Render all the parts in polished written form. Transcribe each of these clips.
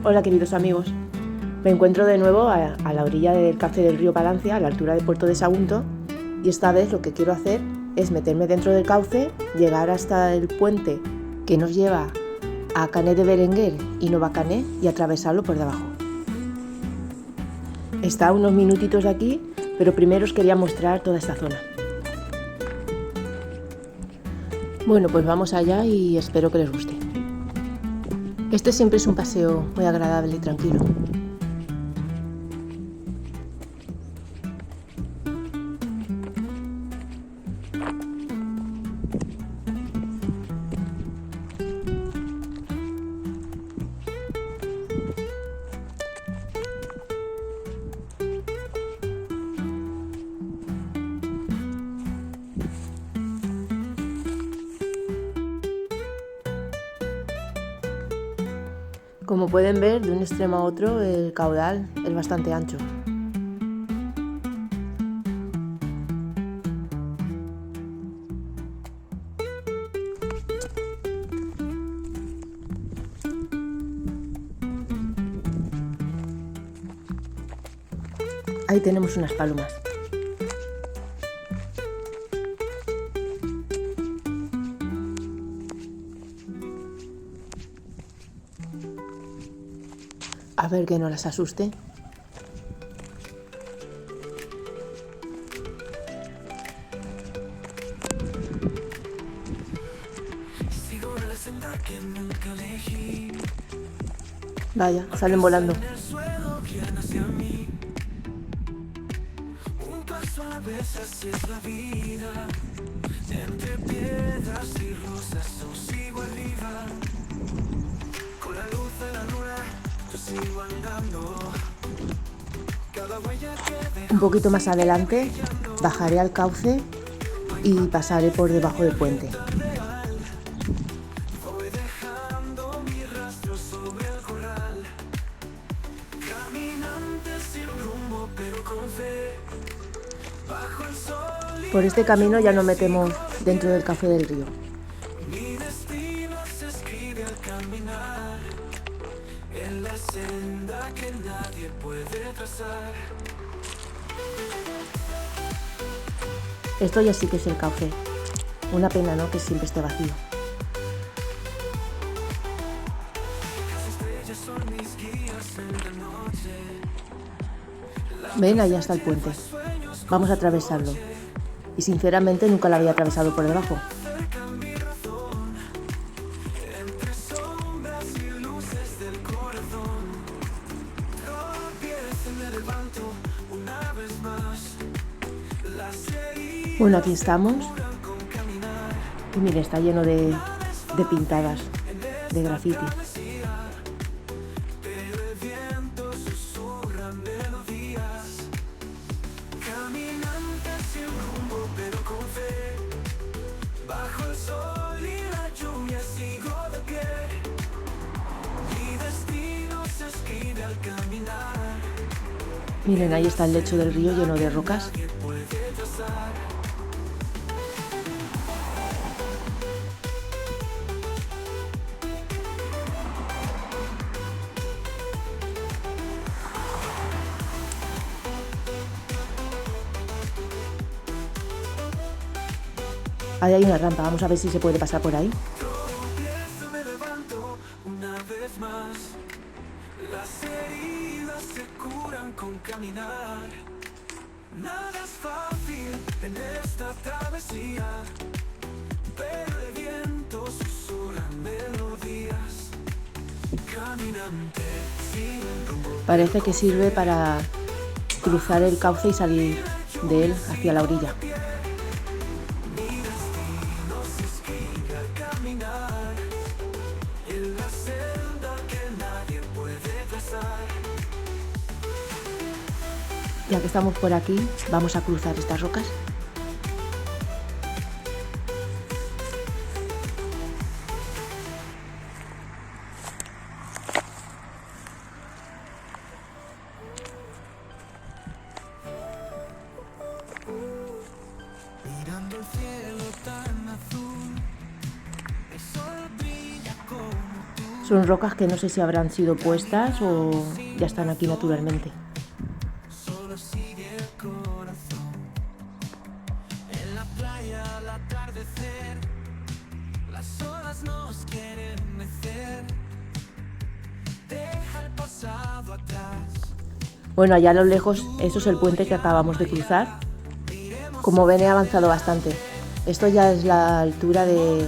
Hola queridos amigos, me encuentro de nuevo a la orilla del cauce del río Palancia, a la altura de Puerto de Sagunto, y esta vez lo que quiero hacer es meterme dentro del cauce, llegar hasta el puente que nos lleva a Canet de Berenguer y Novacané y atravesarlo por debajo. Está a unos minutitos de aquí, pero primero os quería mostrar toda esta zona. Bueno, pues vamos allá y espero que les guste. Este siempre es un paseo muy agradable y tranquilo. Como pueden ver, de un extremo a otro el caudal es bastante ancho. Ahí tenemos unas palomas. A ver que no las asuste. Vaya, salen volando. A veces es la vida, entre piedras y rosas yo sigo arriba, con la luz de la luna yo sigo andando, cada huella que dejo. Un poquito más adelante bajaré al cauce y pasaré por debajo del puente. Voy dejando mi rastro sobre el corral, caminante sin rumbo pero con fe. Por este camino ya nos metemos dentro del cauce del río. Mi destino se escribe al caminar en la senda que nadie puede trazar. Esto ya sí que es el cauce. Una pena, ¿no?, que siempre esté vacío. Las estrellas son mis guías en la noche. Ven, allá está el puente. Vamos a atravesarlo. Y sinceramente nunca lo había atravesado por debajo. Entre sombras y luces del corazón, tropiezo y me levanto una vez más. Las heridas Bueno, aquí estamos. con caminar Y mire, está lleno de pintadas, de graffiti. pero el viento susurra melodías. Caminante sin rumbo pero con fe, bajo el sol y la lluvia sigo de pie. Mi destino se escribe al caminar. Miren, ahí está el lecho del río lleno de rocas. Nadie puede trazar. Ahí hay una rampa, vamos a ver si se puede pasar por ahí. Tropiezo, me levanto una vez más. Las heridas se curan con caminar. Nada es fácil en esta travesía, pero el viento susurra melodías. Caminante sin rumbo. Parece que sirve para cruzar el cauce y salir de él hacia la orilla. Mi destino se escribe al caminar en la senda que nadie puede trazar. Ya que estamos por aquí, vamos a cruzar estas rocas. Mirando el cielo tan azul, el sol brilla como tú. Son rocas que no sé si habrán sido puestas o ya están aquí naturalmente. Solo sigue el corazón. En la playa al atardecer, las olas nos quieren mecer. Deja el pasado atrás. Bueno, allá a lo lejos, eso es el puente que acabamos de cruzar. Como ven, he avanzado bastante. Esto ya es la altura de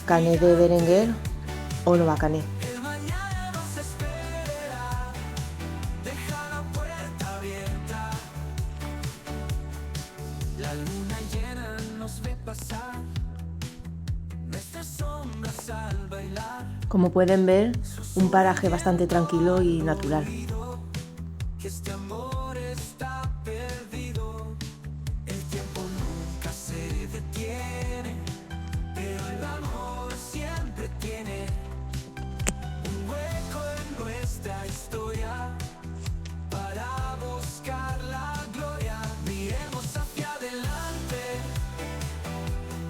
Canet de Berenguer o Nova Canet. El mañana nos espera. Deja la puerta abierta. La luna llena nos ve pasar. Nuestras sombras al bailar. Como pueden ver, un paraje bastante tranquilo y natural. Que este amor está perdido. El tiempo nunca se detiene, pero el amor siempre tiene un hueco en nuestra historia. Para buscar la gloria, miremos hacia adelante.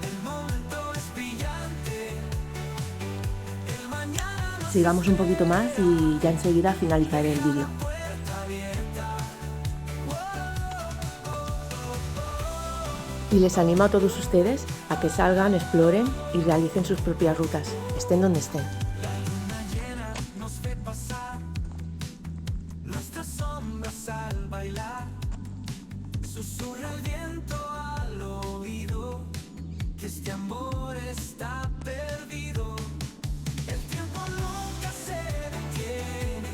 El momento es brillante. El mañana nos Sigamos un poquito más y ya enseguida finalizaré el vídeo. Y les animo a todos ustedes a que salgan, exploren y realicen sus propias rutas, estén donde estén. nos ve pasar. Nuestras sombras al bailar. Susurra el viento al oído que este amor está perdido. El tiempo nunca se detiene,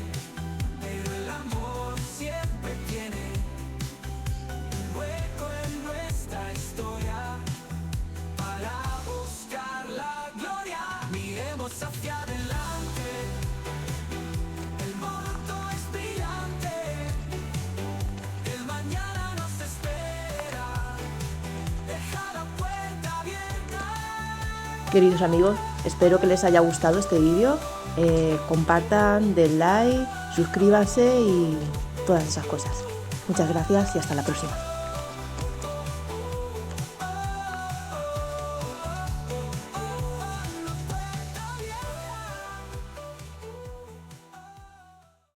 pero el amor siempre tiene un hueco en nuestra historia. Para buscar la gloria, miremos hacia adelante. El momento es brillante. El mañana nos espera. Deja la puerta abierta. Queridos amigos, espero que les haya gustado este vídeo. Compartan, den like, suscríbanse y todas esas cosas. Muchas gracias y hasta la próxima.